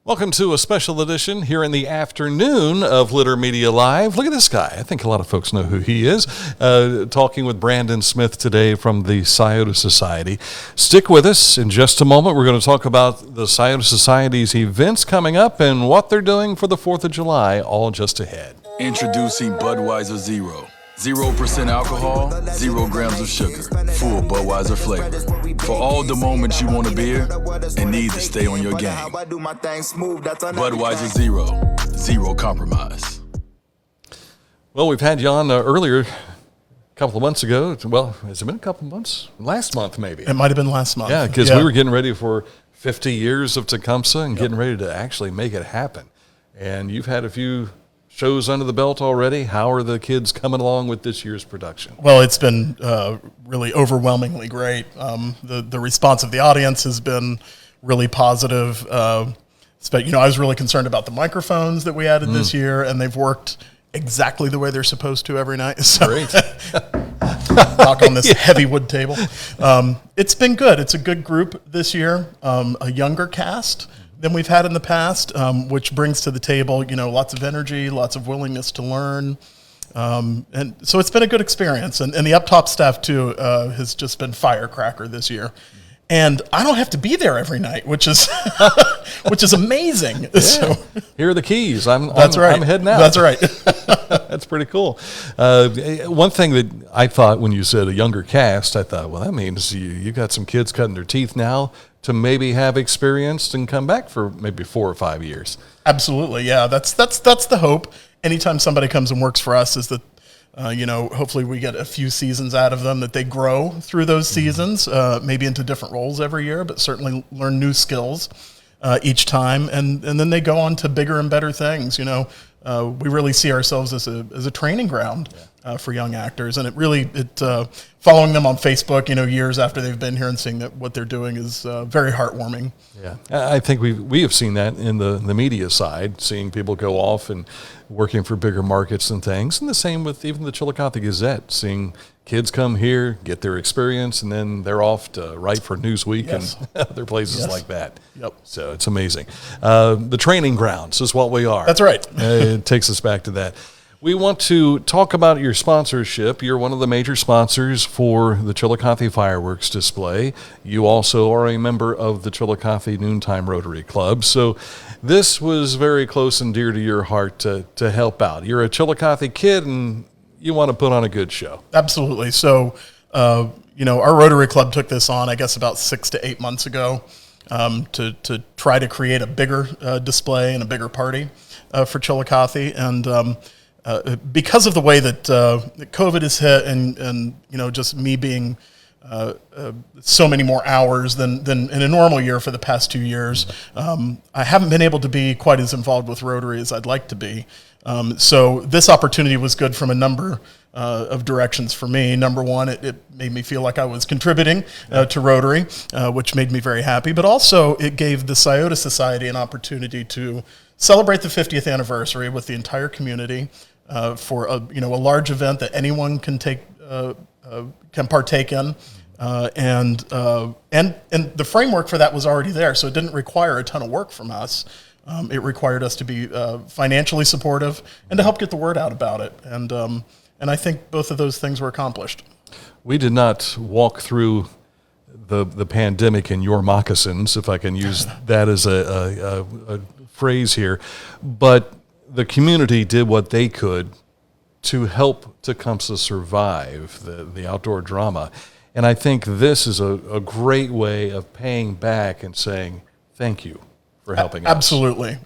Welcome to a special edition here in the afternoon of Litter Media Live. Look at this guy. I think a lot of folks know who he is. Talking with Brandon Smith today from the Scioto Society. Stick with us. In just a moment, we're going to talk about the Scioto Society's events coming up and what they're doing for the 4th of July, all just ahead. Introducing Budweiser Zero. 0% alcohol, 0 grams of sugar, full Budweiser flavor. For all the moments you want a beer and need to stay on your game. Budweiser Zero, zero compromise. Well, we've had you on earlier, a couple of months ago. Well, has it been a couple of months? Last month, maybe. It might have been last month. Yeah, because we were getting ready for 50 years of Tecumseh and getting ready to actually make it happen. And you've had a few shows under the belt already. How are the kids coming along with this year's production? Well, it's been really overwhelmingly great. The response of the audience has been really positive. I was really concerned about the microphones that we added this year, and they've worked exactly the way they're supposed to every night. So, great. Knock on this heavy wood table. It's been good. It's a good group this year, a younger cast than we've had in the past, which brings to the table, lots of energy, lots of willingness to learn. And so it's been a good experience. And the up-top staff, too, has just been firecracker this year. And I don't have to be there every night, which is which is amazing. Yeah. So, here are the keys. That's right. I'm heading out. That's right. That's pretty cool. One thing that I thought when you said a younger cast, I thought, well, that means you got some kids cutting their teeth now to maybe have experienced and come back for maybe 4 or 5 years. Absolutely, yeah. That's the hope. Anytime somebody comes and works for us is that, hopefully we get a few seasons out of them, that they grow through those seasons, maybe into different roles every year, but certainly learn new skills each time, and then they go on to bigger and better things. We really see ourselves as a training ground for young actors, and following them on Facebook, years after they've been here and seeing that what they're doing is very heartwarming. Yeah, I think we have seen that in the media side, seeing people go off and working for bigger markets and things, and the same with even the Chillicothe Gazette, seeing kids come here, get their experience, and then they're off to write for Newsweek and other places like that. Yep. So it's amazing. The training grounds is what we are. That's right. It takes us back to that. We want to talk about your sponsorship. You're one of the major sponsors for the Chillicothe Fireworks Display. You also are a member of the Chillicothe Noontime Rotary Club. So this was very close and dear to your heart to help out. You're a Chillicothe kid and you want to put on a good show. Absolutely. So, our Rotary Club took this on, I guess, about 6 to 8 months ago to try to create a bigger display and a bigger party for Chillicothe. And because of the way that COVID has hit and just me being so many more hours than in a normal year for the past 2 years, I haven't been able to be quite as involved with Rotary as I'd like to be. So this opportunity was good from a number of directions for me. Number one, it made me feel like I was contributing to Rotary, which made me very happy. But also, it gave the Scioto Society an opportunity to celebrate the 50th anniversary with the entire community for a large event that anyone can partake in. And the framework for that was already there, so it didn't require a ton of work from us. It required us to be financially supportive and to help get the word out about it. And I think both of those things were accomplished. We did not walk through the pandemic in your moccasins, if I can use that as a phrase here, but the community did what they could to help Tecumseh survive the outdoor drama. And I think this is a great way of paying back and saying thank you for helping us. Absolutely.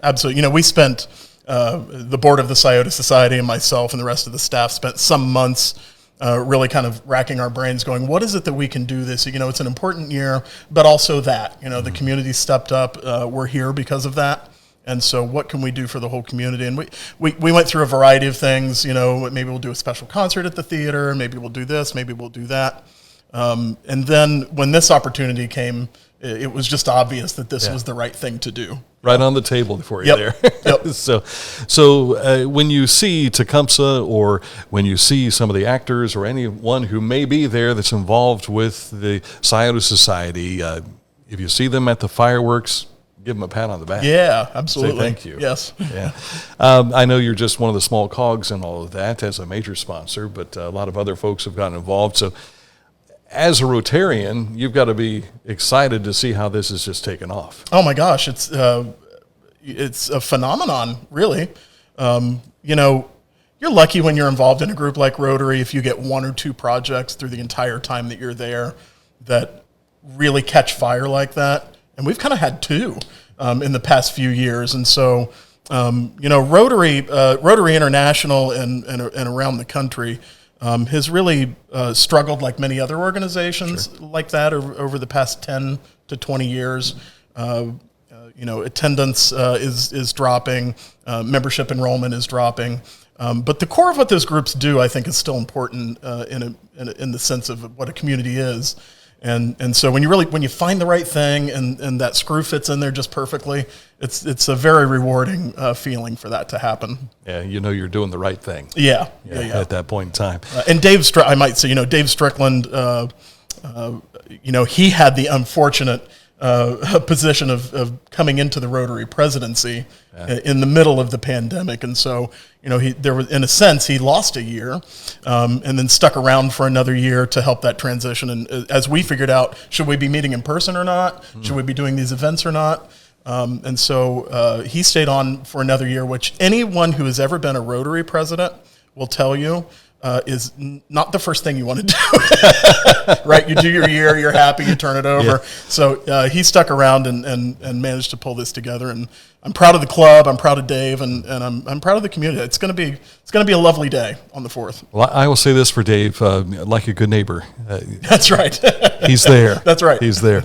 We spent, the board of the Scioto Society and myself and the rest of the staff spent some months really kind of racking our brains going, what is it that we can do this? It's an important year, but also that, the community stepped up. We're here because of that. And so what can we do for the whole community? And we went through a variety of things. Maybe we'll do a special concert at the theater. Maybe we'll do this. Maybe we'll do that. And then when this opportunity came, it was just obvious that this was the right thing to do. Right on the table for you there. Yep. So when you see Tecumseh or when you see some of the actors or anyone who may be there that's involved with the Scioto Society, if you see them at the fireworks, give them a pat on the back. Yeah, absolutely. Say thank you. Yes. Yeah. I know you're just one of the small cogs in all of that as a major sponsor, but a lot of other folks have gotten involved. So as a Rotarian, you've got to be excited to see how this is just taken off. Oh my gosh, it's a phenomenon, really. You're lucky when you're involved in a group like Rotary if you get one or two projects through the entire time that you're there that really catch fire like that. And we've kind of had two in the past few years. And so, Rotary International and around the country has really struggled like many other organizations like that over the past 10 to 20 years. Attendance is dropping, membership enrollment is dropping. But the core of what those groups do, I think, is still important in the sense of what a community is. And so when you find the right thing and that screw fits in there just perfectly, it's a very rewarding feeling for that to happen. Yeah, you're doing the right thing. Yeah. At that point in time. And Dave Strickland, he had the unfortunate position of coming into the Rotary presidency in the middle of the pandemic, and so in a sense he lost a year, and then stuck around for another year to help that transition. And as we figured out, should we be meeting in person or not? Should we be doing these events or not? And so he stayed on for another year, which anyone who has ever been a Rotary president will tell you is not the first thing you want to do, right? You do your year, you're happy, you turn it over. Yeah. So he stuck around and managed to pull this together. And I'm proud of the club. I'm proud of Dave, and I'm proud of the community. It's going to be a lovely day on the 4th. Well, I will say this for Dave, like a good neighbor. That's right. He's there. That's right. He's there.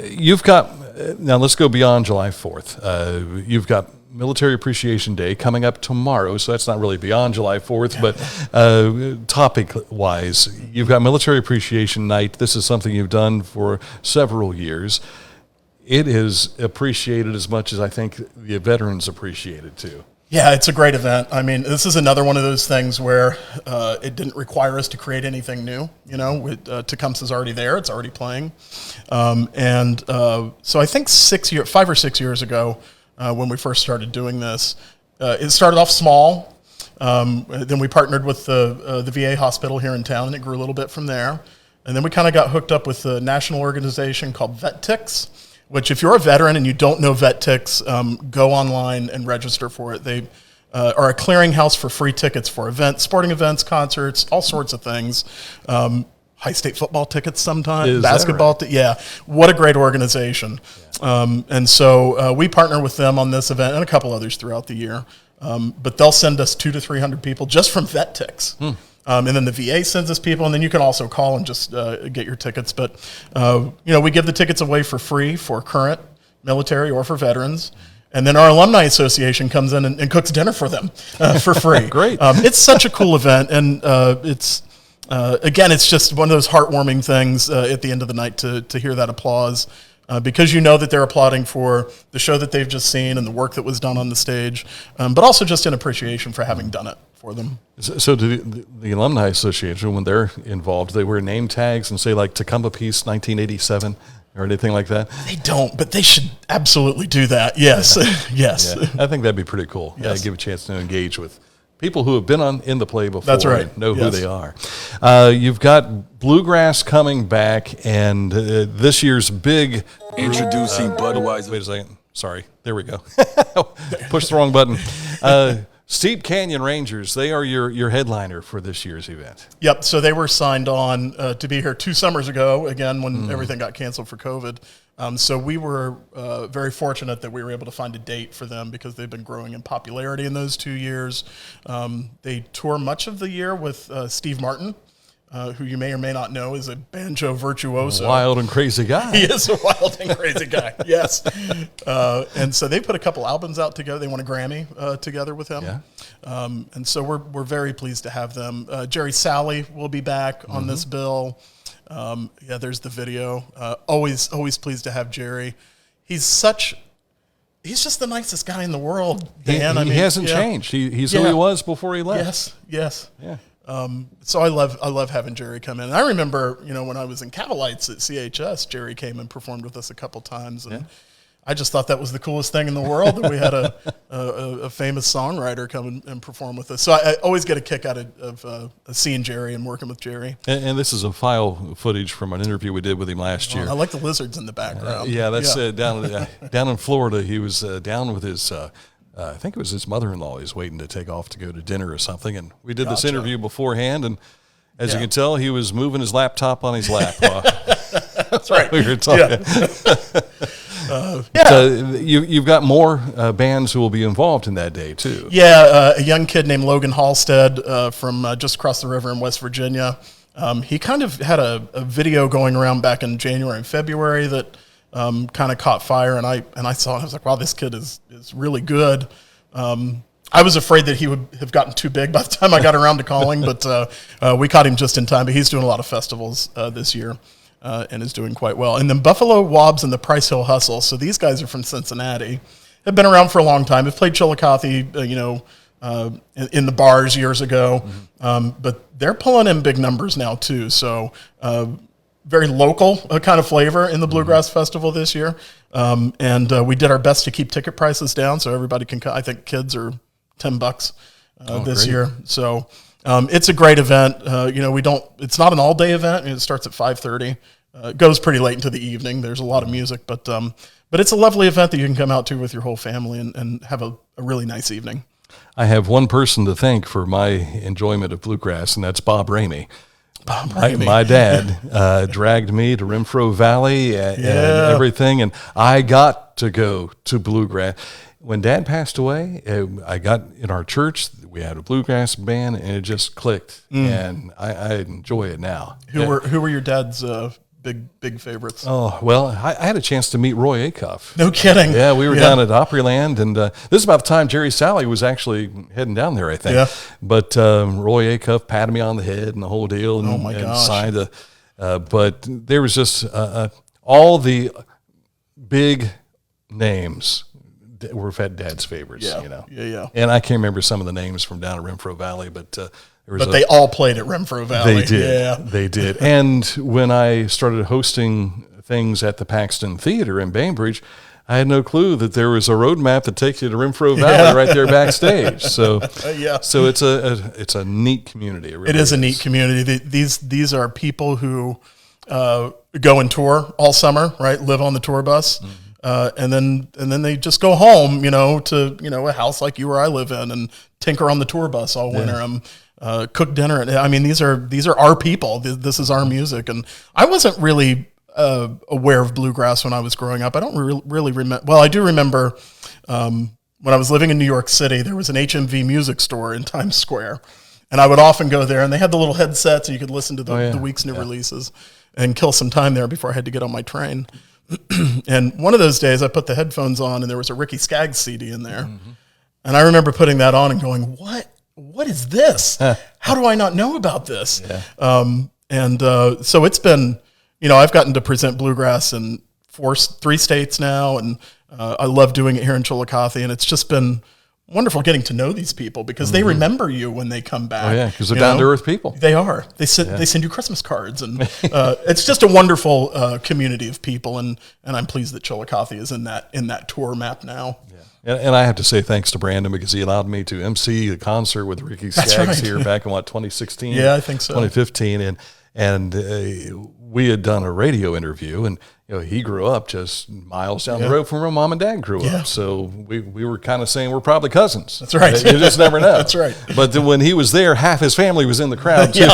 You've got now. Let's go beyond July 4th. You've got Military Appreciation Day coming up tomorrow, so that's not really beyond July 4th, but topic-wise, you've got Military Appreciation Night. This is something you've done for several years. It is appreciated as much as I think the veterans appreciate it too. Yeah, it's a great event. I mean, this is another one of those things where it didn't require us to create anything new. Tecumseh is already there; it's already playing, so I think 5 or 6 years ago, when we first started doing this, it started off small. Then we partnered with the VA hospital here in town, and it grew a little bit from there. And then we kind of got hooked up with a national organization called VetTix, which if you're a veteran and you don't know VetTix, go online and register for it. They are a clearinghouse for free tickets for events, sporting events, concerts, all sorts of things. High state football tickets sometimes, basketball. Right? Yeah, what a great organization. Yeah. And so we partner with them on this event and a couple others throughout the year. But they'll send us 200 to 300 people just from VetTix. And then the VA sends us people, and then you can also call and just get your tickets. But, we give the tickets away for free for current military or for veterans. And then our alumni association comes in and cooks dinner for them for free. Great. It's such a cool event, and it's just one of those heartwarming things at the end of the night to hear that applause, because that they're applauding for the show that they've just seen and the work that was done on the stage, but also just in appreciation for having done it for them. So do the Alumni Association, when they're involved, they wear name tags and say like Tecumseh Peace 1987 or anything like that? They don't, but they should absolutely do that. Yes. Yes. Yeah. I think that'd be pretty cool. Yes. Yeah, give a chance to engage with people who have been in the play before. That's right. And know who they are. You've got Bluegrass coming back, and this year's big... Introducing Budweiser. Wait a second. Sorry. There we go. Push the wrong button. Steep Canyon Rangers, they are your headliner for this year's event. Yep. So they were signed on to be here 2 summers ago, again, when everything got canceled for COVID. So we were very fortunate that we were able to find a date for them because they've been growing in popularity in those 2 years. They tour much of the year with Steve Martin, who you may or may not know is a banjo virtuoso. Wild and crazy guy. He is a wild and crazy guy, yes. And so they put a couple albums out together. They won a Grammy together with him. Yeah. And so we're very pleased to have them. Jerry Salley will be back on this bill. There's the video. Always pleased to have Jerry. He's just the nicest guy in the world, Dan. He hasn't changed. He's who he was before he left. Yes. Yeah. So I love having Jerry come in. And I remember, when I was in Cavalites at CHS, Jerry came and performed with us a couple times, and I just thought that was the coolest thing in the world that we had a famous songwriter come and perform with us. So I always get a kick out of seeing Jerry and working with Jerry. And this is a file footage from an interview we did with him last year. I like the lizards in the background. That's down in Florida. He was down with his, I think it was his mother-in-law. He was waiting to take off to go to dinner or something. And we did this interview beforehand. And as you can tell, he was moving his laptop on his lap. That's right. We were talking. You've got more bands who will be involved in that day, too. Yeah, a young kid named Logan Halstead from just across the river in West Virginia. He kind of had a video going around back in January and February that kind of caught fire, and I saw it. I was like, wow, this kid is really good. I was afraid that he would have gotten too big by the time I got around to calling, but we caught him just in time. But he's doing a lot of festivals this year. And is doing quite well. And then Buffalo Wobbs and the Price Hill Hustle. So these guys are from Cincinnati. Have been around for a long time. Have played Chillicothe, in the bars years ago. But they're pulling in big numbers now too. So very local kind of flavor in the Bluegrass Festival this year. And we did our best to keep ticket prices down so everybody can. I think kids are $10 this year. So. It's a great event. It's not an all day event. It starts at 5:30. It goes pretty late into the evening. There's a lot of music, but it's a lovely event that you can come out to with your whole family and have a really nice evening. I have one person to thank for my enjoyment of bluegrass, and that's Bob Ramey. My dad dragged me to Renfro Valley and everything, and I got to go to bluegrass. When Dad passed away, I got in our church. We had a bluegrass band, and it just clicked, and I enjoy it now. Who were your dad's big favorites? Oh, well, I had a chance to meet Roy Acuff. No kidding. Yeah, we were down at Opryland, and this is about the time Jerry Salley was actually heading down there, I think. Yeah. But Roy Acuff patted me on the head and the whole deal, and signed but there was just all the big names were Dad's favorites, Yeah. And I can't remember some of the names from down at Renfro Valley, but they all played at Renfro Valley. They did. They did. And when I started hosting things at the Paxton Theater in Bainbridge, I had no clue that there was a road map that takes you to Renfro Valley right there backstage. So so it's a neat community. It is a neat community. These are people who go and tour all summer, right? Live on the tour bus. Mm-hmm. And then they just go home, to a house like you or I live in, and tinker on the tour bus all winter. Cook dinner. I mean, these are our people. This is our music, and I wasn't really aware of bluegrass when I was growing up. I don't really remember. Well, I do remember when I was living in New York City. There was an HMV music store in Times Square, and I would often go there. And they had the little headsets, and you could listen to the week's new releases and kill some time there before I had to get on my train. And one of those days I put the headphones on and there was a Ricky Skaggs CD in there. Mm-hmm. And I remember putting that on and going, what is this? How do I not know about this? Yeah. So it's been, I've gotten to present bluegrass in 3 states now. And I love doing it here in Chillicothe. And it's just been wonderful getting to know these people because they remember you when they come back. Oh yeah, because they're down to earth people. They are. They send you Christmas cards, and it's just a wonderful community of people. And I'm pleased that Chillicothe is in that tour map now. Yeah. And I have to say thanks to Brandon because he allowed me to MC a concert with Ricky Skaggs here back in 2016. Yeah, I think so. 2015, and we had done a radio interview, and he grew up just miles down the road from where Mom and Dad grew up. So we were kind of saying we're probably cousins. That's right. You just never know. That's right. But then when he was there, half his family was in the crowd too.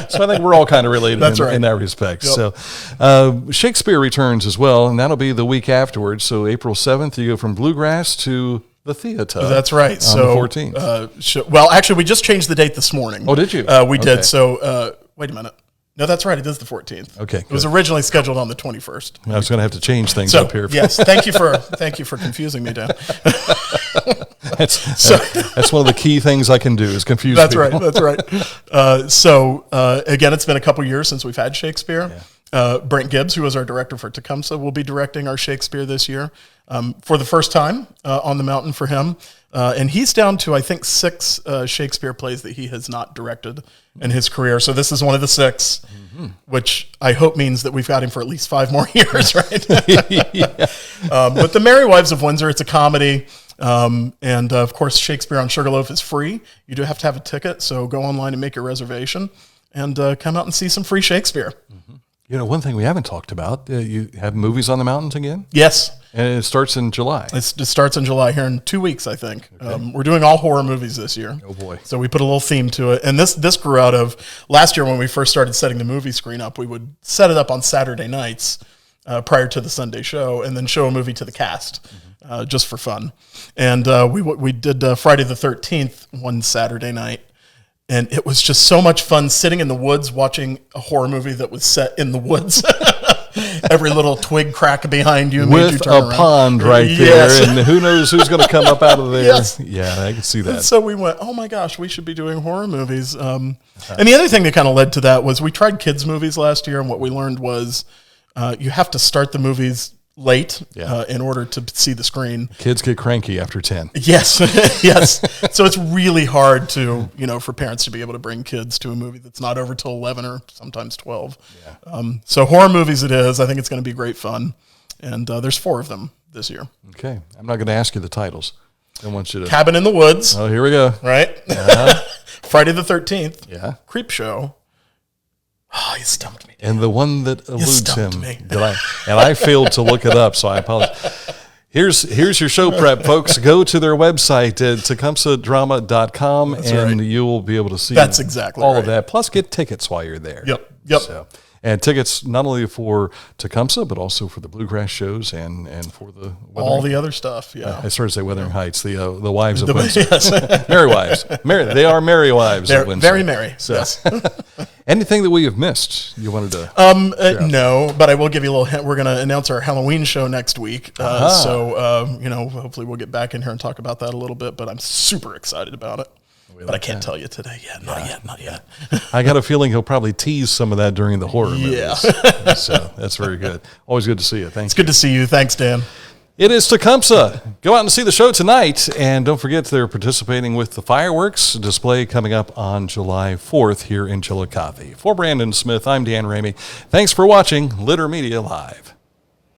So I think we're all kind of related in that respect. Yep. So Shakespeare returns as well, and that'll be the week afterwards. So April 7th, you go from bluegrass to the theater. That's right. On the 14th. Well, actually, we just changed the date this morning. Oh, did you? We did. So wait a minute. No, that's right. It is the 14th. Okay, it was originally scheduled on the 21st. I was going to have to change things up here. Yes, thank you for confusing me, Dan. That's one of the key things I can do is confuse people. That's right. Again, it's been a couple years since we've had Shakespeare. Yeah. Brent Gibbs, who was our director for Tecumseh, will be directing our Shakespeare this year for the first time on the mountain for him. And he's down to, I think, 6 Shakespeare plays that he has not directed in his career. So this is one of the 6, which I hope means that we've got him for at least 5 more years, right? But The Merry Wives of Windsor, it's a comedy. And of course, Shakespeare on Sugarloaf is free. You do have to have a ticket, so go online and make your reservation and come out and see some free Shakespeare. You know, one thing we haven't talked about, you have Movies on the Mountains again? Yes. And it starts in July. It starts in July here in 2 weeks, I think. Okay. We're doing all horror movies this year. Oh, boy. So we put a little theme to it. And this grew out of last year when we first started setting the movie screen up. We would set it up on Saturday nights prior to the Sunday show and then show a movie to the cast just for fun. And we did Friday the 13th one Saturday night. And it was just so much fun sitting in the woods watching a horror movie that was set in the woods. Every little twig crack behind you made you turn around. With a pond right there, and who knows who's going to come up out of there. Yes. Yeah, I can see that. And so we went, oh my gosh, we should be doing horror movies. And the other thing that kind of led to that was we tried kids' movies last year, and what we learned was you have to start the movies late in order to see the screen. Kids get cranky after 10. Yes, yes. So it's really hard to, for parents to be able to bring kids to a movie that's not over till 11 or sometimes 12. Yeah. So horror movies it is. I think it's going to be great fun. And there's 4 of them this year. Okay. I'm not going to ask you the titles. I want you to... Cabin in the Woods. Oh, here we go. Right? Friday the 13th. Yeah. Creep Show. Oh, you stumped me. And the one that eludes him. Me. I failed to look it up, so I apologize. Here's your show prep, folks. Go to their website at tecumsehdrama.com and you will be able to see all of that. Plus, get tickets while you're there. Yep. So, and tickets not only for Tecumseh, but also for the bluegrass shows and for the all the other stuff. Yeah, I started to say Wuthering Heights, the wives of Windsor, merry wives. They are merry wives of Windsor. Very merry. So. Yes. Anything that we have missed you wanted to? No, but I will give you a little hint. We're going to announce our Halloween show next week. So hopefully we'll get back in here and talk about that a little bit. But I'm super excited about it. But I can't tell you today yet. Not yet. I got a feeling he'll probably tease some of that during the horror movies. Yeah. So that's very good. Always good to see you. Thanks. It's good to see you. Thanks, Dan. It is Tecumseh. Go out and see the show tonight. And don't forget they're participating with the fireworks display coming up on July 4th here in Chillicothe. For Brandon Smith, I'm Dan Ramey. Thanks for watching Litter Media Live.